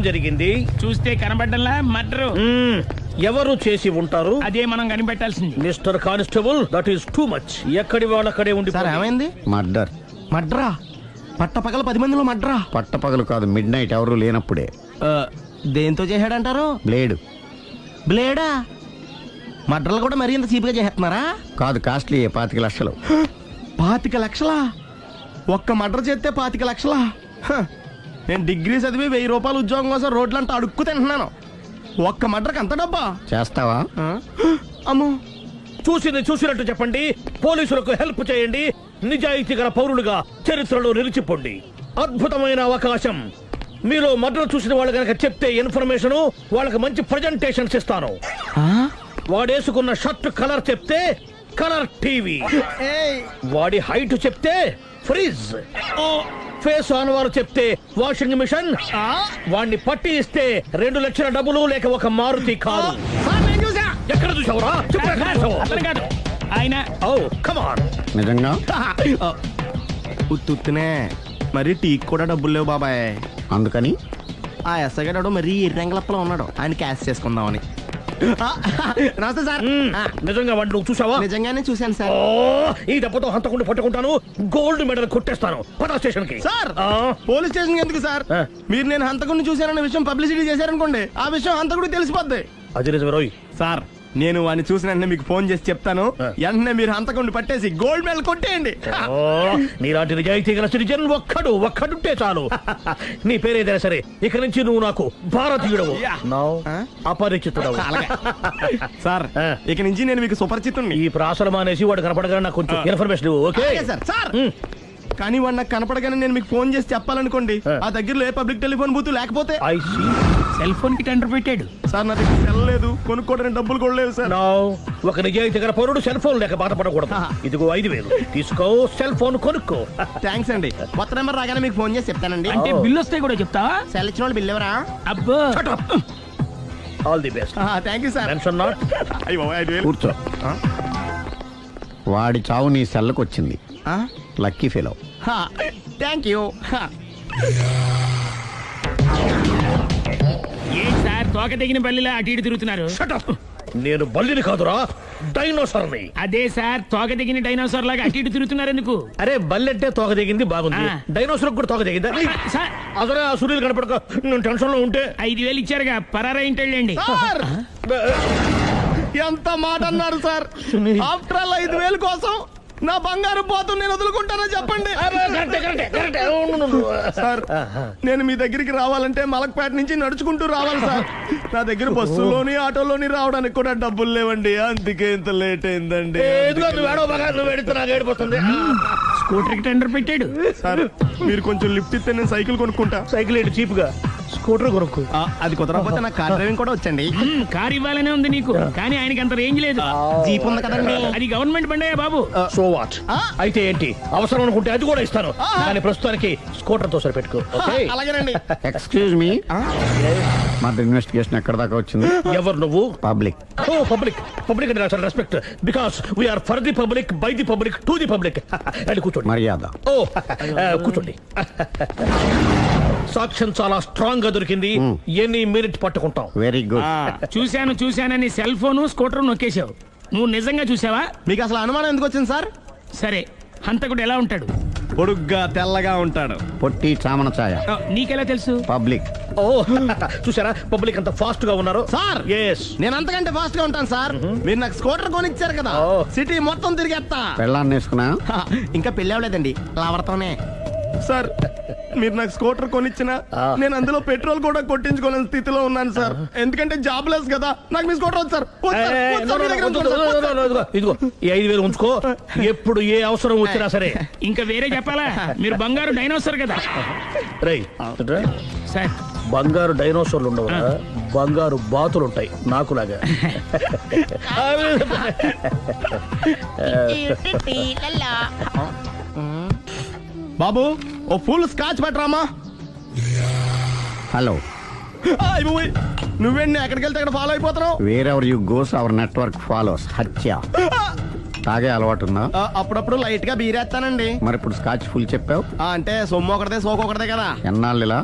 జరిగింది? చూస్తే కనబడ్డంలా మర్డరు. ఎవరు చేసి ఉంటారు? అదే మనం కనిపెట్టాల్సింది. Mister constable, that is too much. ఎక్కడి వాళ్ళక్కడే ఉండి. సార్ ఏమైంది? మర్డర్. మడ్రా? పట్టపగల 10 మందిలో మడ్రా? పట్టపగలు కాదు, మిడ్ నైట్ ఎవరు లేనప్పుడే. దేంతో చేశాడంటారు? బ్లేడ్. బ్లేడా? మడ్రలు కూడా మరీ ఇంత చీప్గా చేస్తున్నారా? కాదు, కాస్ట్లీ 25 లక్షలు. 25 లక్షలా? ఒక్క మడ్ర చేస్తే 25 లక్షలా? నేను డిగ్రీ చదివి 1000 రూపాయలు ఉద్యోగం కోసం రోడ్లంతా అడుక్కు తింటున్నాను. ఒక్క మడ్రకు అంత డబ్బా? చేస్తావా? అమ్మో. చూసినట్టు చెప్పండి. పోలీసులకు హెల్ప్ చేయండి. నిజాయితీ గల పౌరులుగా చరిత్రలో నిలిచిపోండి. అద్భుతమైన అవకాశం. మీలో మర్డర్ చూసిన వాళ్ళు కనుక చెప్తే ఇన్ఫర్మేషన్, వాళ్ళకి మంచి ప్రజెంటేషన్స్ ఇస్తాను. వాడేసుకున్న షర్ట్ కలర్ చెప్తే కలర్ టీవీ, వాడి హైట్ చెప్తే ఫ్రిజ్, ఫేస్ ఆన్ వారు చెప్తే వాషింగ్ మిషన్, వాడిని పట్టి ఇస్తే 2 లక్షల డబ్బులు లేక ఒక మారుతి కారు. ఎక్కడ చూసావురా? అతను కాదు ఆయన. Oh come on. నిజంగా? ఉత్తునే మరి టీకి కూడా డబ్బులు లేవు బాబాయ్. అందుకని ఆ ఎస్ఐ గారు మరీ ఎర్రంగలప్పలో ఉన్నాడు, ఆయన క్యాష్ చేసుకుందామని. నమస్తే సార్. నిజంగా వాడిని నువ్వు చూసావా? నిజంగానే చూశాను సార్. ఈ దెబ్బతో హంతకుండా పట్టుకుంటాను, గోల్డ్ మెడల్ కొట్టేస్తాను. పటా స్టేషన్ కి. సార్ పోలీస్ స్టేషన్ ఎందుకు సార్? మీరు నేను హంతకుడిని చూశానన్న విషయం పబ్లిసిటీ చేశారనుకోండి, ఆ విషయం హంతకుడికి తెలిసిపోద్ది. అది నిజమే రోయ్. సార్ నేను వాడిని చూసిన వెంటనే మీకు ఫోన్ చేసి చెప్తాను. వెంటనే మీరు హంతకుడిని పట్టేసి గోల్డ్ మెడల్ కొట్టేయండి. నీలాంటి నిజాయితీ గల సిటిజన్ ఒక్కడుంటే చాలు. నీ పేరేదైనా సరే, ఇక నుంచి నువ్వు నాకు భారతీయుడవు, అపరిచితుడవు. సార్ ఇక నుంచి నేను మీకు సుపరిచితుడిని. ఈ ప్రాసలు మానేసి వాడు కనపడగానే నాకు కొంచెం ఇన్ఫర్మేషన్ ఇవ్వు. Okay sir. సార్ కానీ వాడు నాకు కనపడగానే నేను మీకు ఫోన్ చేసి చెప్పాలనుకోండి, ఆ దగ్గరలో ఏ పబ్లిక్ టెలిఫోన్ బూత్ లేకపోతే. సెల్ ఫోన్ కి టెండర్ పెట్టాడు. సార్ నా దగ్గర సెల్ లేదు, కొనుక్కోవడానికి డబ్బులు కూడా లేవు సార్. ఒక నిజాయితీ గల పౌరుడు సెల్ ఫోన్ లేక బాధపడకూడదు. ఇదిగో 5000 తీసుకో, సెల్ ఫోన్ కొనుక్కో. థ్యాంక్స్ అండి. కొత్త నెంబర్ రాగానే మీకు ఫోన్ చేసి చెప్తానండి. అంటే బిల్లు వస్తే కూడా చెప్తావా? సెల్ ఇచ్చిన వాళ్ళు బిల్ ఎవరా? అబ్బో. All the best. Thank you sir. Mention not. కూర్చో. వాడి చావు నీ సెల్లకు వచ్చింది. Lucky fellow. Thank you. A sir తోక తెగిన బల్లిలా అటు ఇటు తిరుగుతున్నారు? నేను బల్లిని కాదురా, డైనోసార్ని. అదే సార్ తోక తెగిన డైనోసార్ లాగా అటు ఇటు తిరుగుతున్నారు ఎందుకు? అరే బల్లెట్టే తోక దిగింది బాగుంది, డైనోసార్ కూడా తోక దిగిందా? అదరే ఆ సూర్యులు కనపడక నేను టెన్షన్ లో ఉంటే 5000 ఇచ్చారుగా, పరారా ఇంటండి. ఎంత మాట అన్నారు సార్? ఆఫ్టర్ ఆల్ 5000 కోసం నా బంగారు పోతు నేను వదులుకుంటానో చెప్పండి. సార్ నేను మీ దగ్గరికి రావాలంటే మలక్పేట నుంచి నడుచుకుంటూ రావాలి సార్. నా దగ్గర బస్సులోని ఆటోలోని రావడానికి కూడా డబ్బులు లేవండి, అందుకే ఇంత లేట్ అయిందండి. స్కూటర్ కి టెండర్ పెట్టాడు. సార్ మీరు కొంచెం లిఫ్ట్ ఇస్తే నేను సైకిల్ కొనుక్కుంటా. సైకిల్ ఏంటి చీప్ గా, స్కూటర్ కొనుక్కు. అది కుదరకపోతే నాకు కార్ డ్రైవింగ్ కూడా వచ్చండి. కార్ ఇవ్వాలనే ఉంది నీకు, కానీ ఆయనకి అంత రేంజ్ లేదు. జీప్ ఉంది కదండి. అది గవర్నమెంట్ బండయా బాబు. So what? అయితే ఏంటి, అవసరం అనుకుంటే అది కూడా ఇస్తాను, కానీ ప్రస్తుతానికి స్కూటర్ తో సరిపెట్టుకో. అలాగేనండి. ఎక్స్క్యూజ్ మీ, మర్డర్ ఇన్వెస్టిగేషన్ ఎక్కడ దాకా వచ్చింది? ఎవరు నువ్వు? పబ్లిక్. ఓ పబ్లిక్. పబ్లిక్ అంటే నాకు respect, because we are for the public, by the public, to the public. అది కూర్చోండి. మర్యాద. ఓ కూర్చోండి. సాక్ష్యం చాలా స్ట్రాంగ్ గా దొరికింది, ఎన్ని మినిట్ పట్టుకుంటాం. Very good. చూశానని సెల్ ఫోన్ స్కూటర్ నొక్కేశావు. నువ్వు నిజంగా చూసావా? మీకు అసలు అనుమానం ఎందుకు వచ్చింది సార్? సరే హంతకుడు ఎలా ఉంటాడు? పొడుగ్గా తెల్లగా ఉంటాడు. పొట్టి చామన ఛాయ. నీకెలా తెలుసు? పబ్లిక్. ఓ చూసారా పబ్లిక్ అంత ఫాస్ట్ గా ఉన్నారు సార్. ఎస్, నేను అంతకంటే ఫాస్ట్ గా ఉంటాను సార్. మీరు నాకు స్కూటర్ కొనిచ్చారు కదా, సిటీ మొత్తం తిరిగేస్తా. పెళ్ళాన్ని వేసుకున్నా? ఇంకా పెళ్ళి అవ్వలేదండి, లావర్తోనే. సార్ మీరు నాకు స్కూటర్ కొనిచ్చిన నేను అందులో పెట్రోల్ కూడా కొట్టించుకోలేని స్థితిలో ఉన్నాను సార్. ఎందుకంటే జాబ్ లెస్ కదా, నాకు మీ స్కూటర్ వద్దు సార్. ఇదిగో ఈ 5000 ఉంచుకో, ఎప్పుడు ఏ అవసరం వచ్చినా సరే. ఇంకా వేరే చెప్పాలా? మీరు బంగారు డైనోసార్ కదా. రై సార్ బంగారు డైనోసార్లు ఉండవు, బంగారు బాతులు ఉంటాయి నాకులాగా. బాబు ఓ ఫుల్ స్కాచ్ పెట్టరామా. హలో. నువ్వేండి ఎక్కడికి వెళ్తే అక్కడ ఫాలో అయిపోతున్నావు? Wherever you goes our network follows. హత్య. తాగే అలవాటు ఉందా? అప్పుడప్పుడు లైట్ గా బీరేస్తానండి. మరి ఇప్పుడు స్కాచ్ ఫుల్ చెప్పావు అంటే సొమ్ము ఒకటిదే సోకు ఒకటిదే కదా. ఎన్నాళ్ళు ఇలా?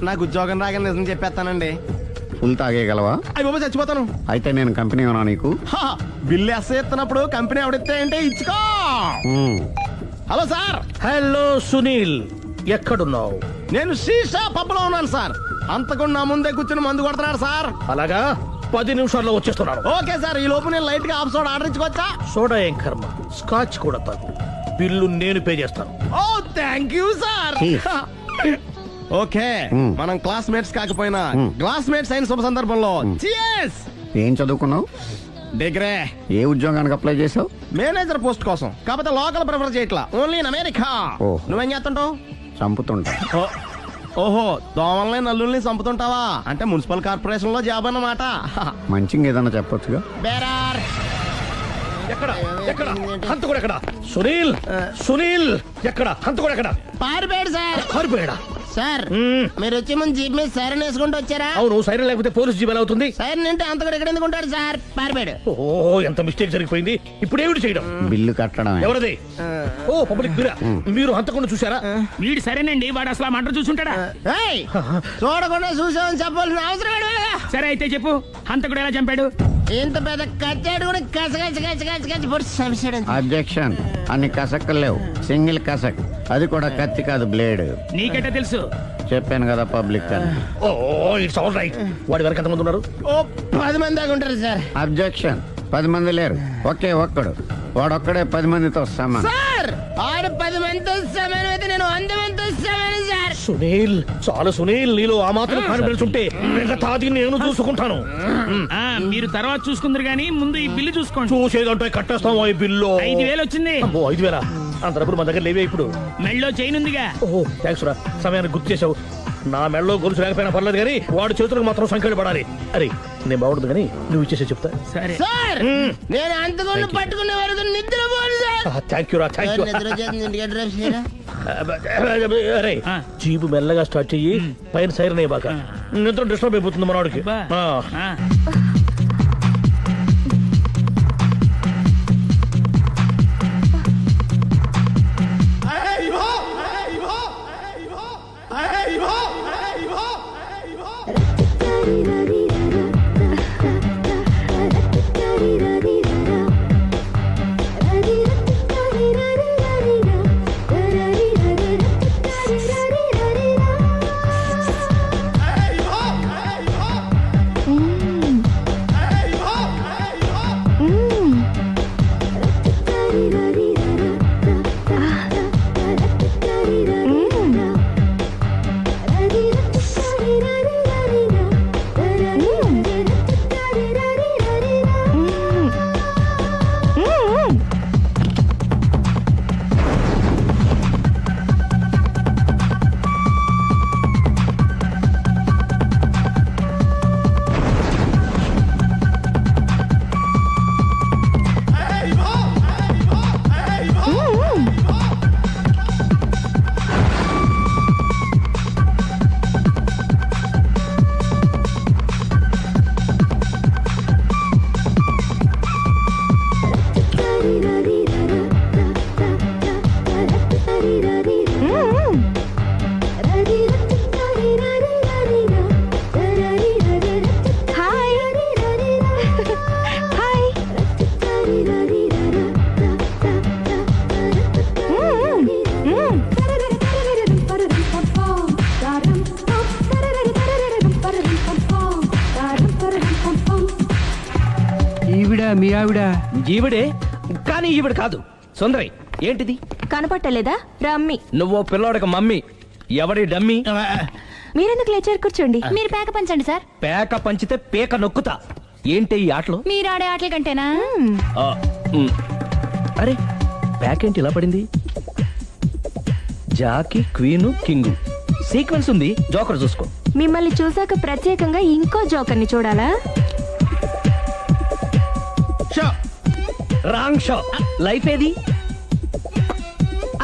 నాకు ఉద్యోగం రాగానే నిజం చెప్పేస్తానండి. ఫుల్ తాగేయగలవా? అయ్యి బాబా చచ్చిపోతాను. అయితే నేను కంపెనీ ఉన్నా నీకు. హా, బిల్లు ఎస్ఐ ఎత్తినప్పుడు కంపెనీ ఎవడితే అంటే ఇచ్చుకో. మ్మ్. హలో సార్, హలో సునీల్, ఎక్కడున్నావు? నేను శీషా పబ్లో ఉన్నాను సార్. అంతకుండా నా ముందే కూర్చుని మందు కొడుతున్నాడు సార్. అలాగా, 10 నిమిషాల్లో వచ్చేస్తున్నాను. ఓకే సార్, ఈ లోపు నేను లైట్ గా హాఫ్ సోడా ఆర్డర్ ఇచ్చుకోవచ్చా? సోడా ఏం కర్మ, స్కాచ్ కూడా తాగు. బిల్లు నేను పే చేస్తాను. Oh thank you sir. Cheers. Okay, మనం క్లాస్మేట్స్ కాకపోయినా క్లాస్మేట్స్ అయిన శుభ సందర్భంలో cheers. ఏం చదువుకున్నావు? డిగ్రీ ఏ ఉద్యోగానికి అప్లై చేసావు? మేనేజర్ పోస్ట్ కోసం, కాకపోతే లోకల్ ప్రిఫర్ చేయట్లా, ఓన్లీ ఇన్ అమెరికా. ఓ. నువ్వేం చేస్తుంటావు? చంపుతుంటా. ఓహో, దోమల్ని నల్లుల్ని చంపుతుంటావా? అంటే మున్సిపల్ కార్పొరేషన్ లో జాబ్ అన్నమాట. మంచిగా ఏదన్నా చెప్పొచ్చుగా. బేరార్. ఎక్కడ ఎక్కడ హంతకుడు ఎక్కడ? సునీల్, సునీల్ ఎక్కడ? హంతకుడు ఎక్కడ? పారిపోయాడు సార్. పారిపోయాడా? సార్ మ్మ్. మీరు వచ్చే ముందు జీప్ మీద సైరన్ వేసుకుంటూ వచ్చారా? అవును, సైరన్ లేకపోతే పోలీస్ జీవన్ అవుతుంది. సైరన్ అంటే అంత కూడా ఎక్కడ ఎందుకు ఉంటాడు సార్? పారిపోయాడు. ఓ, ఎంత మిస్టేక్ జరిగిపోయింది. ఇప్పుడు ఏమిటి చేయడం? బిల్లు కట్టడమే. ఎవరది? ఓ, పబ్లిక్ మీరా? మీరు హంతకుండా చూసారా? వీడు సరేనండి, వాడు అసలు ఆ మంట చూసుంటాడా? ఏయ్, చూడకుండా చూసామని చెప్పాల్సిన అవసరం ఏంటి? సరే అయితే చెప్పు, హంతకుడు ఎలా చంపాడు? ఇంత పెద్ద కచ్చాడు కూడా కచ్చ పొడి సమస్యాడు. అబ్జెక్షన్. అన్ని కసక్కులు లేవు, సింగిల్ కసక్. అది కూడా కత్తి కాదు, బ్లేడ్. నీకెట్టా తెలుసు? చెప్పాను కదా పబ్లిక్ అని. ఓ, ఇట్స్ ఆల్ రైట్. వాడి వరకు ఎంతమంది ఉన్నారు? ఓ 10 మంది దాకా ఉంటారు సార్. అబ్జెక్షన్. 10 మంది లేరు, ఒకే ఒక్కడు. వాడొక్కడే 10 మందితో సమానం. సార్ ఆరు 10 మందితో సమానం అయితే నేను 100 మందితో సమానం సార్. సునీల్, చాలు సునీల్, నీలో ఆ మాత్రం కాన్ఫిడెన్స్ ఉంటే మిగతాది నేను చూసుకుంటాను. ఆ, మీరు తర్వాత చూసుకుందరు గానీ ముందు ఈ బిల్లు చూసుకోండి. చూసేదంటే కట్టేస్తాం ఈ బిల్లు. 5,000 వచ్చింది. అమ్మో, 5,000? అంత డబ్బులు మన దగ్గర లేవే ఇప్పుడు. మెళ్ళో చైన్ ఉందిగా. ఓహో, థ్యాంక్స్ రా, సమయానికి గుర్తు చేసావు. నా మెడలో గొలుసు లేకపోయినా పర్లేదు కానీ వాడి చేతులకు మాత్రం సంఖ్యలు పడాలి. అరే, నేను బాగుంటుంది కానీ నువ్వు ఇచ్చేసే చెప్తా. సరే. సార్ నేను అంతకుండా పట్టుకునే వరకు నిద్రపోను సార్. థ్యాంక్ యూ రా, థ్యాంక్ యూ. నిద్ర వచ్చేస్తుంది, ఇంటికి డ్రైవ్ చేయరా? అరే, ఆ. జీపు మెల్లగా స్టార్ట్ చెయ్యి, పైన సైరన్ అయ్యాక నిద్ర డిస్టర్బ్ అయిపోతుంది మనవాడికి. బా. ఆ. ఆ. మీ ఆవిడ ఈవిడే, కానీ ఈవిడ కాదు. సుందరి, ఏంటిది? కనపట్టలేదా? రమ్మి. నువ్వు పిల్లోడక మమ్మీ. ఎవడి డమ్మీ? మీరెందుకు లేచారు? కూర్చోండి. మీరు పేక పంచండి సార్. పేక పంచితే పేక నొక్కుతా. ఏంటి ఈ ఆటలు? మీరు ఆడే ఆటల కంటేనా? ఆ, ఉమ్. అరే, పేక ఏంటి ఇలా పడింది? జాకి, క్వీను, కింగు సీక్వెన్స్ ఉంది. జోకర్ చూసుకో. మిమ్మల్ని చూసాక ప్రత్యేకంగా ఇంకో జోకర్ని చూడాలా? Wrong show. లైఫ్ ఏది?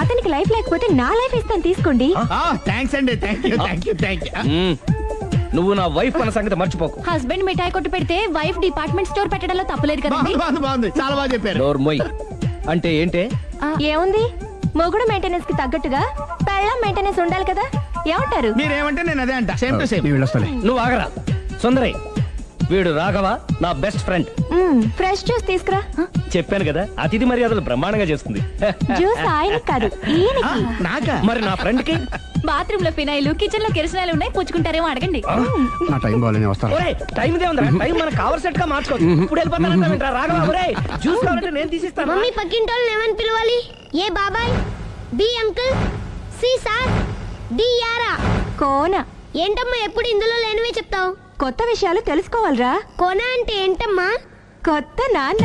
అతనికి లైఫ్ లేకపోతే నా లైఫ్ ఇస్తాను, తీసుకోండి. థ్యాంక్స్ అండి, థ్యాంక్ యూ. ఉమ్. నువ్వు నా వైఫ్ అన్న సంగతి మర్చిపోకు. హస్బెండ్ మిఠాయి కొట్టు పెడితే వైఫ్ డిపార్ట్మెంట్ స్టోర్ పెట్టడంలో తప్పలేదు కదండి. బాగుంది, చాలా బాగా చెప్పారు. డోర్ మొయ్. అంటే ఏంటే? ఏముంది, మొగుడు మెయింటెనెన్స్ కి తగ్గట్టుగా పెళ్ళాం మెయింటెనెన్స్ ఉండాలి కదా. ఏమంటారు? మీరేమంటే నేను అదే అంట. Same to same. నేను వెళ్ళొస్తాలే. నువ్వు ఆగరా సుందరి, వీడు రాఘవ నా బెస్ట్ ఫ్రెండ్. ఫ్రెష్ జ్యూస్ తీసుకురా. చెప్పాను కదా, అతిథి మర్యాదలు బ్రహ్మాండంగా చేస్తుంది. జ్యూస్ ఆయన కాదు ఈయనకి. నాకా? మరి నా ఫ్రెండ్ కి బాత్రూమ్ లో ఫినాయిల్, కిచెన్ లో కిరసనాయిలు ఉన్నాయి, పుచ్చుకుంటారేమో అడగండి. నా టైం బాగాలేని వస్తాను. ఒరేయ్, టైం ఇదే ఉందిరా, టైం మనకు కవర్ సెట్ గా మార్చుకోవచ్చు. ఇప్పుడు వెళ్ళిపోతానంటావేంట్రా రాఘవ? ఒరేయ్, జ్యూస్ కావాలంటే నేను తీసిస్తాను. మమ్మీ పక్కింటోళ్ళని ఏమని పిలవాలి? ఏ బాబాయ్, B uncle, C sir, D యారా. కోన. ఏంటమ్మా ఎప్పుడు ఇందులో లేనివే చెప్తావు? కొత్త విషయాలు తెలుసుకోవాలిరా. కోన అంటే ఏంటమ్మా? కొత్త నాన్న.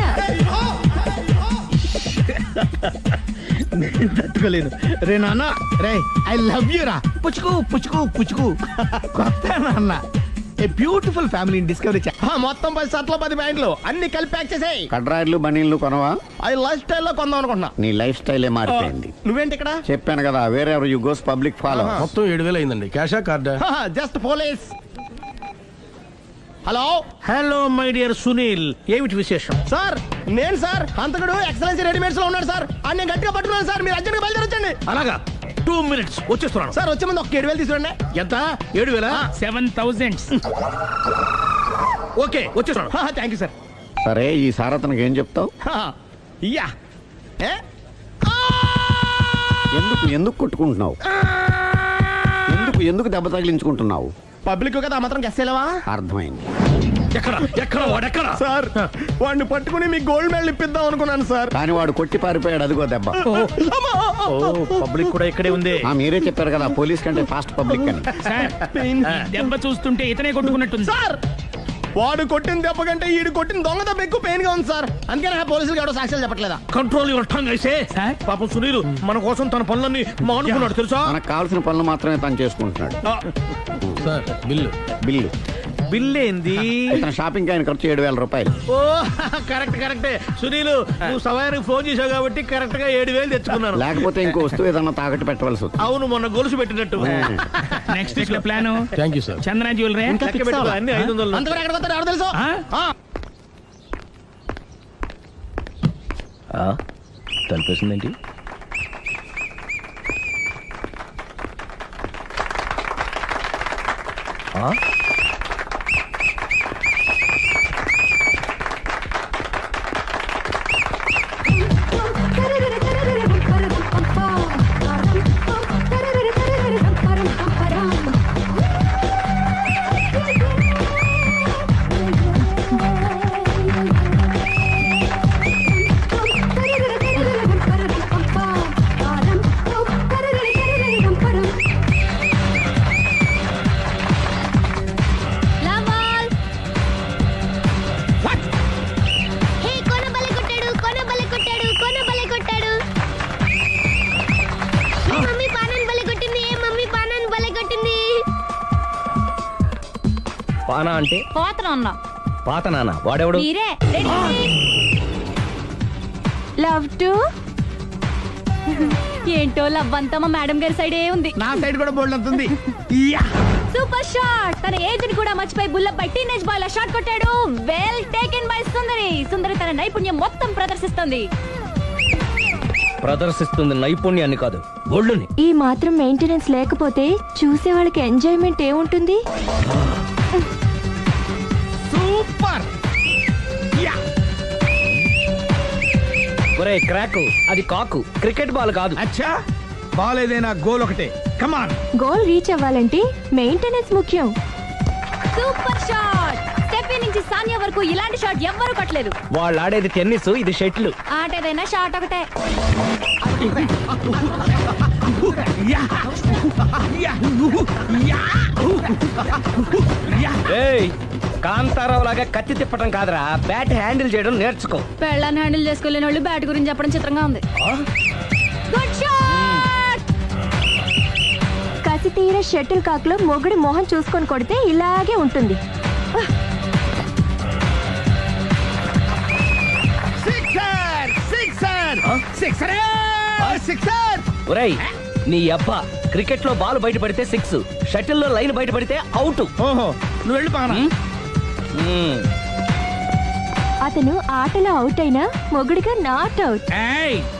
తట్టుకోలేను. రే నాన్న, రే ఐ లవ్ యూ రా. పుచ్చుకు పుచ్చుకు పుచ్చుకు. కొత్త నాన్న. A beautiful family discovery. మొత్తం 10 షర్ట్లు 10 ప్యాంట్లు అన్ని కలిపి ప్యాక్ చేసేయ్. కడ్రాయిలు బనీళ్లు కొనవా? అది లైఫ్ స్టైల్లో కొందాం అనుకుంటున్నా. నీ లైఫ్ స్టైలే మారిపోయింది. నువ్వేంటి ఇక్కడ? చెప్పాను కదా, వేరే ఎవరు యు గోస్ పబ్లిక్ ఫాలో. మొత్తం 7,000 అయిందండి. క్యాషా కార్డా? Just police. Hello hello my dear Sunil, ఏమిటి విశేషం? సార్, నేను సార్ అంతకుడు ఎక్సలెన్సీ రెడీమేడ్స్ లో ఉన్నాడు సార్. అని నేను గట్టిగా పట్టుకున్నాను సార్. మీరు అర్జెంట్గా బయలుదేరొచ్చండి. అలాగా, 2 minutes వచ్చేస్తున్నాను. సార్ వచ్చే ముందు ఒక 7,000 తీసుకురండి. ఎంత? 7,000? 7,000. ఓకే, వచ్చేస్తున్నాను. Thank you sir. సరే, ఈ సారతనకి ఏం చెప్తావు? యా. ఏ? ఎందుకు కొట్టుకుంటున్నావు? ఎందుకు దెబ్బ తగిలించుకుంటున్నావు? పబ్లిక్ కదా మాత్రం గెస్సేలవా? అర్థమైంది. ఎక్కడ వాడెక్కడ? సార్, వాడిని పట్టుకుని మీకు గోల్డ్ మెడల్ ఇప్పిద్దాం అనుకున్నాను సార్. కానీ వాడు కొట్టి పారిపోయాడు, అదిగో దెబ్బ. పబ్లిక్ కూడా ఇక్కడే ఉంది. మీరే చెప్పారు కదా, పోలీస్ కంటే ఫాస్ట్ పబ్లిక్ అని. సార్, ఈ దెబ్బ చూస్తుంటే ఇతనే కొట్టుకున్నట్టుంది. సార్, వాడు కొట్టిన దెబ్బ కంటే ఈడు కొట్టిన దొంగ దెబ్బ ఎక్కువ పెయిన్ గా ఉంది సార్. అందుకే పోలీసులు ఎవడో సాక్ష్యాలు చెప్పట్లేదా? కంట్రోల్ యువర్ టంగ్ అయితే. సార్? పాపం సునీల్ మన కోసం తన పనులన్నీ మానుకున్నాడు తెలుసా? మనకు కావాల్సిన పనులు మాత్రమే తను చేసుకుంటున్నాడు. Sir bill. బిల్లు బిల్ ఏంది? ఇతను షాపింగ్ ఆయన ఖర్చు 7,000 రూపాయలు. ఓ కరెక్టే సునీల్, నువ్వు సమయానికి ఫోన్ చేసావు కాబట్టి కరెక్ట్ గా 7,000 తెచ్చుకున్నాను. లేకపోతే ఇంకో వస్తువు ఏదన్నా తాకట్టు పెట్టవలసి వస్తుంది. అవును, మొన్న గొలుసు పెట్టినట్టు. Next week plan thank you sir. Chandana jewellery. ఇంకా లెక్క fix పెట్టుకో, అవ్వలా? అన్ని 500. అంతవరకు ఎక్కడ పోతారు ఎవరు తెలుసు? తలిపేసిందేంటి? హే, కోన బలే కొట్టాడు, కోన బలే కొట్టాడు, కోన బలే కొట్టాడు. ఏ మమ్మీ పానాన్ని బలే కొట్టింది, ఏ మమ్మీ పానాన్ని బలే కొట్టింది. పానా అంటే పోతన అన్నా. పాత నాన్న. వాడెవడు? మీరే. Love to. ఏంటో లవ్ అంతా మా మేడం గారి సైడే ఉంది. నా సైడ్ కూడా బోల్డ్ అవుతుంది. Super shot. తన ఏజ్ ని కూడా మర్చిపోయి బుల్లెట్ పై టీనేజ్ బాయ్ లా షాట్ కొట్టాడు. వెల్ టేకెన్ బై సుందరి. సుందరి తన నైపుణ్యం మొత్తం ప్రదర్శిస్తుంది. ప్రదర్శిస్తుంది నైపుణ్యాన్ని కాదు, ఒళ్ళుని. ఈ మాత్రం మెయింటెనెన్స్ లేకపోతే చూసే వాళ్ళకి ఎంజాయ్మెంట్ ఏముంటుంది? సూపర్. ఒరే క్రాకు, అది కాకు, క్రికెట్ బాల్ కాదు. అచ్చా, బాల్ ఏదైనా గోల్ ఒకటే. కమాన్. గోల్ రీచ్ అవ్వాలంటే మెయింటెనెన్స్ ముఖ్యం. Super shot. స్టెఫీ నుంచి సానియా వరకు ఇలాంటి షాట్ ఎవ్వరూ కొట్టలేదు. వాళ్ళు ఆడేది టెన్నిస్, ఇది షటిల్. ఆట ఏదైనా షాట్ ఒకటే. ఏయ్, కాంతారావు లాగా కత్తి తిప్పటం కాదురా, బ్యాట్ హ్యాండిల్ చేయడం నేర్చుకో. పెళ్ళాన్ని హ్యాండిల్ చేసుకోలేని వాళ్ళు బ్యాట్ గురించి చెప్పడం చిత్రంగా ఉంది. Good shot. కసి తీర షటిల్ కాక్ లో మొగుడి మొహం చూసుకొని కొడితే ఇలాగే ఉంటుంది. Sixer, sixer, sixer, sixer. ఒరేయ్, నీ అబ్బా, క్రికెట్ లో బాల్ బయట పడితే 6, షటిల్ లో లైన్ బయట పడితే అవుట్. ఓహో, నువ్వు వెళ్ళి పానా. అతను ఆటలో అవుట్ అయినా మొగుడిగా నాట్ అవుట్.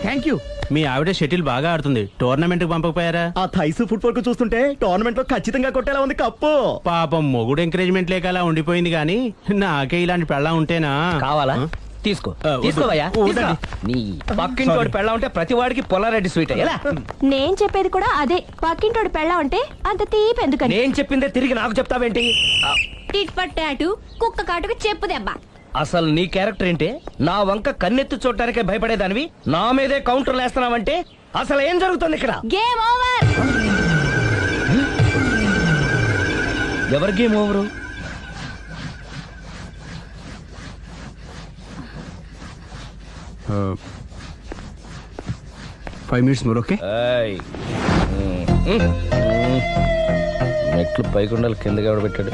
Thank you. మీ ఆవిడ షటిల్ బాగా ఆడుతుంది టోర్నమెంట్ కి పంపకపోయారా? ఆ థైస్ ఫుట్బాల్ కు చూస్తుంటే టోర్నమెంట్ లో ఖచ్చితంగా కొట్టేలా ఉంది కప్పు. పాపం మొగుడు ఎంకరేజ్మెంట్ లేక అలా ఉండిపోయింది కానీ నాకే ఇలాంటి పెళ్ళా ఉంటేనా? కావాలా? తీసుకో వద్దు. తీసుకోవయ్యా వద్దండి. నీ పక్కింటోడి పెళ్ళ ఉంటే ప్రతి వాడికి పొలారెడ్డి స్వీట్ ఎలా? నేను చెప్పేది కూడా అదే, పక్కింటోడు పెళ్ళా ఉంటే అంత తీపి ఎందుకని. నేను చెప్పిందే తిరిగి నాకు చెప్తావేంటి? టిట్ పట్టాటు కుక్క కాటుకు చెప్పు దెబ్బ. అసలు నీ క్యారెక్టర్ ఏంటి? నా వంక కన్నెత్తి చూడటానికే భయపడేదానివి నా మీదే కౌంటర్లు వేస్తున్నావంటే అసలు ఏం జరుగుతుంది ఇక్కడ? Game over. ఎవరి game over? 5 minutes more, okay? ఏయ్. మెట్లు పైకుండలు కిందకి ఎవడ పెట్టాడు?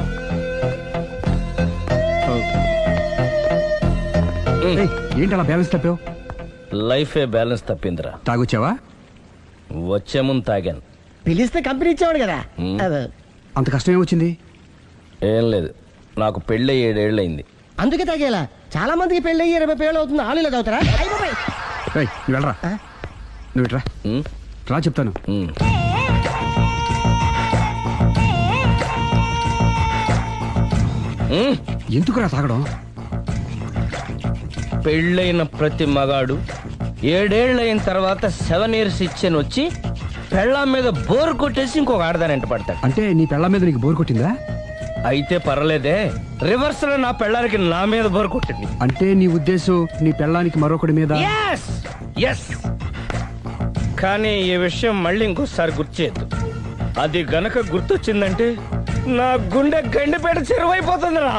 ఏయ్, ఏంటి అలా బ్యాలెన్స్ తప్పావు? లైఫే బ్యాలెన్స్ తప్పిందిరా. తాగొచ్చావా? వచ్చే ముందు తాగాను. పిలిస్తే కంపెనీ ఇచ్చేవాడు కదా. అంత కష్టం ఏమొచ్చింది? ఏం లేదు, నాకు పెళ్ళి 7 ఏళ్ళు అయింది. అందుకే తాగేలా. చాలా మందికి పెళ్లి 20 ఏళ్ళు అవుతుంది. ఆలు ఇలా తాగుతారా? ఏయ్, నువ్వు వెళ్ళరా. నువ్వు ఇట్రా ఉమ్, రా చెప్తాను. ఉమ్. ఉమ్. ఎందుకురా తాగడం? పెళ్ళైన ప్రతి మగాడు 7 ఏళ్ళు అయిన తర్వాత 7 years ఇచ్చాను వచ్చి పెళ్ళాం మీద బోరు కొట్టేసి ఇంకొక ఆడదాని ఎంట పడతాడు. అంటే నీ పెళ్ళ మీద నీకు బోర్ కొట్టిందా? అయితే పర్లేదే, రివర్స్ లో నా పెళ్ళానికి నా మీద బోరు కొట్టింది. అంటే నీ ఉద్దేశం నీ పెళ్ళానికి మరొకటి మీద? Yes yes. కానీ ఈ విషయం మళ్ళీ ఇంకోసారి గుర్తు చేయొద్దు. అది గనక గుర్తొచ్చిందంటే నా గుండె గండిపేట చెరువైపోతుందిరా.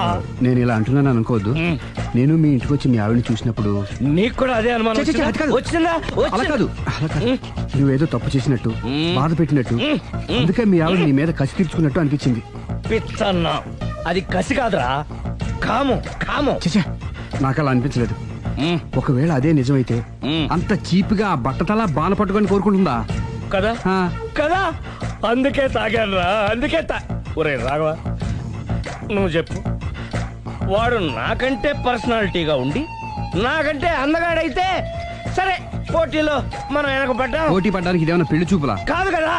నేను ఇలా అంటున్నాను అనుకోవద్దు. మ్. నేను మీ ఇంటికి వచ్చి మీ ఆవిడని చూసినప్పుడు నీకు కూడా అదే అనుమానం ఛే, ఛే, ఛే, అది కాదు. వచ్చిందా? అలా కాదు, అలా కాదు. నువ్వేదో తప్పు చేసినట్టు, బాధ పెట్టినట్టు, అందుకే మీ ఆవిడ నీ మీద కసి తీర్చుకున్నట్టు అనిపించింది. పిచ్చన్నా, అది కసి కాదురా, కాము కాము. చచ్చా, నాకు అలా అనిపించలేదు. మ్, ఒకవేళ అదే నిజమైతే మ్. అంత చీప్ గా బట్టతలా బాన పట్టుకొని కోరుకుంటుందా? కదా ఆ, కదా, అందుకే తాగాను రా, అందుకే ఒరే రాఘవ, నువ్వు చెప్పు, వాడు నాకంటే పర్సనాలిటీగా ఉండి నాకంటే అందగాడైతే సరే, పోటీలో మనం వెనక పడ్డాం. పోటీ పడ్డానికి ఇదేమన్నా పెళ్లి చూపులా? కాదు కదా,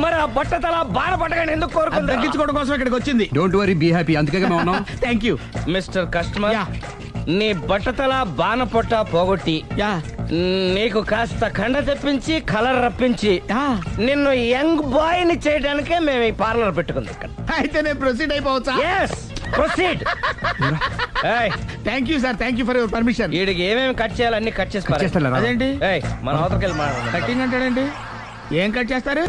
మరి ఆ బట్టతల బాన పట్టగానే ఎందుకు కోరుకుంది? తగ్గించుకోవడం కోసం ఇక్కడికి వచ్చింది. Don't worry, be happy. అందుకే మేము ఉన్నాం. Thank you. మిస్టర్ కస్టమర్, నీ బట్టతల బాన పొట్ట పోగొట్టి నీకు కాస్త కండ తెప్పించి కలర్ రప్పించి నిన్ను యంగ్ బాయ్ ని చేయడానికే మేము ఈ పార్లర్ పెట్టుకుంది ఇక్కడ. అయితే నేను ప్రొసీడ్ అయిపోవచ్చా? Yes, proceed. ఏయ్, thank you sir, thank you for your permission. వీడికి ఏమేమి కట్ చేయాలి అన్ని కట్ చేసి పారేయ్. చేస్తానులేరా? అదేంటి ఏయ్, మన అవతలకి వెళ్ళి మాట్లాడదాం. కటింగ్ అంటాడండి? ఏం కట్ చేస్తారు?